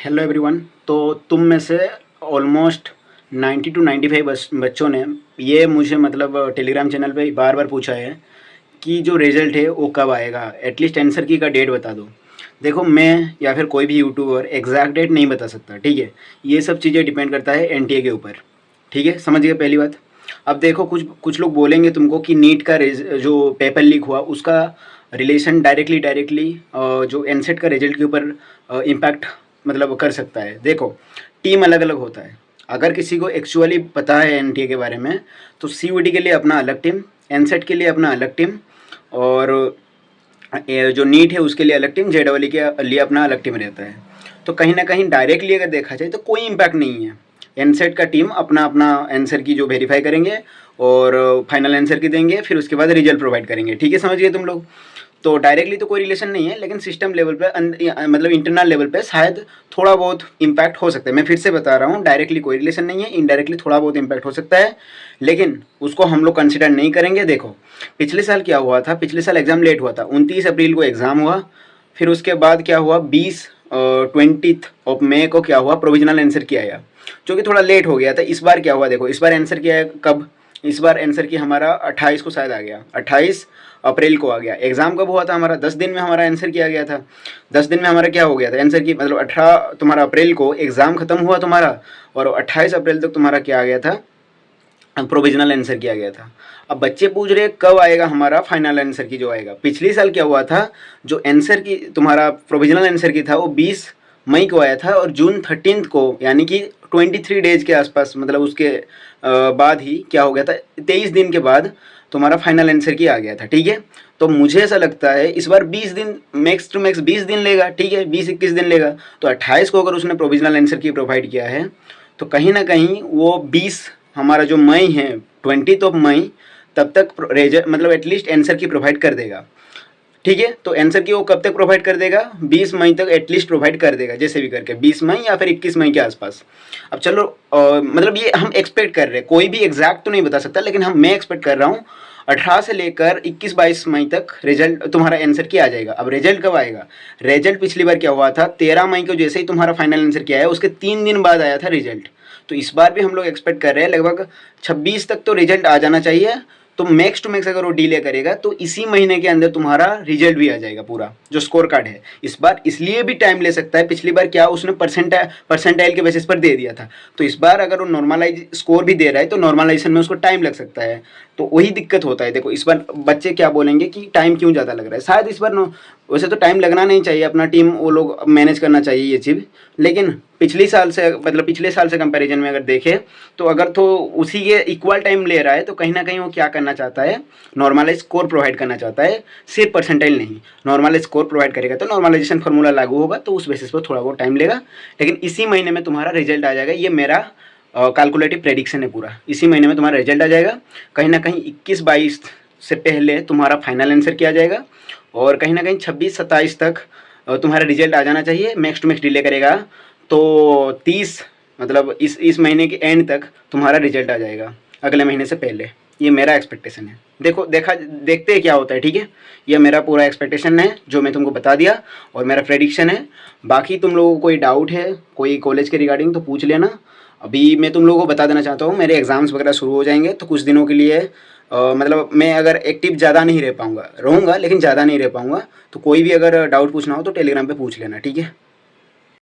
Hello everyone. तो तुम में से ऑलमोस्ट 90 टू 95 बच्चों ने ये मुझे मतलब टेलीग्राम चैनल पे बार बार पूछा है कि जो रिज़ल्ट है वो कब आएगा, एटलीस्ट आंसर की का डेट बता दो। देखो, मैं या फिर कोई भी यूट्यूबर एग्जैक्ट डेट नहीं बता सकता, ठीक है। ये सब चीज़ें डिपेंड करता है एनटीए के ऊपर, ठीक है, समझ गए पहली बात। अब देखो, कुछ कुछ लोग बोलेंगे तुमको कि नीट का जो पेपर लीक हुआ उसका रिलेशन डायरेक्टली जो एनसेट का रिजल्ट के ऊपर इम्पैक्ट मतलब कर सकता है। देखो, टीम अलग अलग होता है। अगर किसी को एक्चुअली पता है एनटीए के बारे में तो सीयूईटी के लिए अपना अलग टीम, एनसेट के लिए अपना अलग टीम, और ये जो नीट है उसके लिए अलग टीम, जेडबलई के लिए अपना अलग टीम रहता है। तो कहीं ना कहीं डायरेक्टली अगर देखा जाए तो कोई इम्पैक्ट नहीं है। एनसेट का टीम अपना अपना आंसर की जो वेरीफाई करेंगे और फाइनल आंसर की देंगे, फिर उसके बाद रिजल्ट प्रोवाइड करेंगे, ठीक है, समझ गए तुम लोग। तो डायरेक्टली तो कोई रिलेशन नहीं है, लेकिन सिस्टम लेवल पे मतलब इंटरनल लेवल पे शायद थोड़ा बहुत इम्पैक्ट हो सकता है। मैं फिर से बता रहा हूँ, डायरेक्टली कोई रिलेशन नहीं है, इनडायरेक्टली थोड़ा बहुत इम्पैक्ट हो सकता है, लेकिन उसको हम लोग कंसिडर नहीं करेंगे। देखो, पिछले साल क्या हुआ था, पिछले साल एग्ज़ाम लेट हुआ था, 29 अप्रैल को एग्ज़ाम हुआ, फिर उसके बाद क्या हुआ, 20 मई को क्या हुआ, प्रोविजनल आंसर की आया, जो कि थोड़ा लेट हो गया था। इस बार क्या हुआ, देखो इस बार आंसर किया है कब, इस बार आंसर की हमारा 28 को शायद आ गया, 28 अप्रैल को आ गया। एग्ज़ाम कब हुआ था हमारा, 10 दिन में हमारा आंसर किया गया था। 10 दिन में हमारा क्या हो गया था आंसर की, मतलब 18 तुम्हारा अप्रैल को एग्ज़ाम ख़त्म हुआ तुम्हारा, और 28 अप्रैल तक तुम्हारा क्या आ गया था, प्रोविजनल आंसर किया गया था। अब बच्चे पूछ रहे कब आएगा हमारा फाइनल आंसर की जो आएगा। पिछले साल क्या हुआ था, जो आंसर की तुम्हारा प्रोविजनल आंसर की था वो 20 मई को आया था, और जून 13 को, यानी कि 23 डेज के आसपास, मतलब उसके बाद ही क्या हो गया था, 23 दिन के बाद तुम्हारा फाइनल आंसर की आ गया था, ठीक है। तो मुझे ऐसा लगता है इस बार 20 दिन, मैक्स टू मैक्स 20 दिन लेगा, ठीक है, 20-21 दिन लेगा। तो 28 को अगर उसने प्रोविजनल आंसर की प्रोवाइड किया है तो कहीं ना कहीं वो 20 हमारा जो मई है, 20 ऑफ मई तब तक रिजल्ट मतलब एटलीस्ट आंसर की प्रोवाइड कर देगा, ठीक है। तो आंसर की वो कब तक प्रोवाइड कर देगा, 20 मई तक एटलीस्ट प्रोवाइड कर देगा, जैसे भी करके 20 मई या फिर 21 मई के आसपास। अब चलो मतलब ये हम एक्सपेक्ट कर रहे हैं, कोई भी एग्जैक्ट तो नहीं बता सकता, लेकिन मैं एक्सपेक्ट कर रहा हूँ 18 से लेकर 21-22 मई तक रिजल्ट तुम्हारा आंसर की आ जाएगा। अब रिजल्ट कब आएगा, रिजल्ट पिछली बार क्या हुआ था, 13 मई को जैसे ही तुम्हारा फाइनल आंसर किया है उसके 3 दिन बाद आया था रिजल्ट। तो इस बार भी हम लोग एक्सपेक्ट कर रहे हैं लगभग 26 तक तो रिजल्ट आ जाना चाहिए। तो मैक्स टू मैक्स अगर वो डिले करेगा तो इसी महीने के अंदर तुम्हारा रिजल्ट भी आ जाएगा, पूरा जो स्कोर कार्ड है। इस बार इसलिए भी टाइम ले सकता है, पिछली बार क्या उसने परसेंटाइल के बेसिस पर दे दिया था, तो इस बार अगर वो नॉर्मलाइज स्कोर भी दे रहा है तो नॉर्मलाइजेशन में उसको टाइम लग सकता है। तो वही दिक्कत होता है। देखो, इस बार बच्चे क्या बोलेंगे कि टाइम क्यों ज़्यादा लग रहा है, शायद इस बार वैसे तो टाइम लगना नहीं चाहिए, अपना टीम वो लोग मैनेज करना चाहिए ये चीज़, लेकिन पिछले साल से कंपैरिजन में अगर देखें तो अगर तो उसी के इक्वल टाइम ले रहा है तो कहीं ना कहीं वो क्या करना चाहता है, नॉर्मलाइज स्कोर प्रोवाइड करना चाहता है, सिर्फ परसेंटाइल नहीं। नॉर्मलाइज स्कोर प्रोवाइड करेगा तो नॉर्मलाइजेशन फार्मूला लागू होगा, तो उस बेसिस पर थोड़ा बहुत टाइम लेगा, लेकिन इसी महीने में तुम्हारा रिजल्ट आ जाएगा। ये मेरा कैलकुलेटिव प्रेडिक्शन है, पूरा इसी महीने में तुम्हारा रिजल्ट आ जाएगा। कहीं ना कहीं 21-22 से पहले तुम्हारा फाइनल आंसर किया जाएगा, और कहीं ना कहीं 26-27 तक तुम्हारा रिजल्ट आ जाना चाहिए। मैक्स टू मैक्स डिले करेगा तो 30 मतलब इस महीने के एंड तक तुम्हारा रिजल्ट आ जाएगा, अगले महीने से पहले। ये मेरा एक्सपेक्टेशन है। देखते हैं क्या होता है, ठीक है। ये मेरा पूरा एक्सपेक्टेशन है जो मैं तुमको बता दिया, और मेरा प्रेडिक्शन है। बाकी तुम लोगों को कोई डाउट है कोई कॉलेज के रिगार्डिंग तो पूछ लेना। अभी मैं तुम लोगों को बता देना चाहता हूँ, मेरे एग्ज़ाम्स वगैरह शुरू हो जाएंगे तो कुछ दिनों के लिए मतलब मैं अगर एक्टिव ज़्यादा नहीं रहूँगा, लेकिन ज़्यादा नहीं रह पाऊँगा। तो कोई भी अगर डाउट पूछना हो तो टेलीग्राम पे पूछ लेना, ठीक है।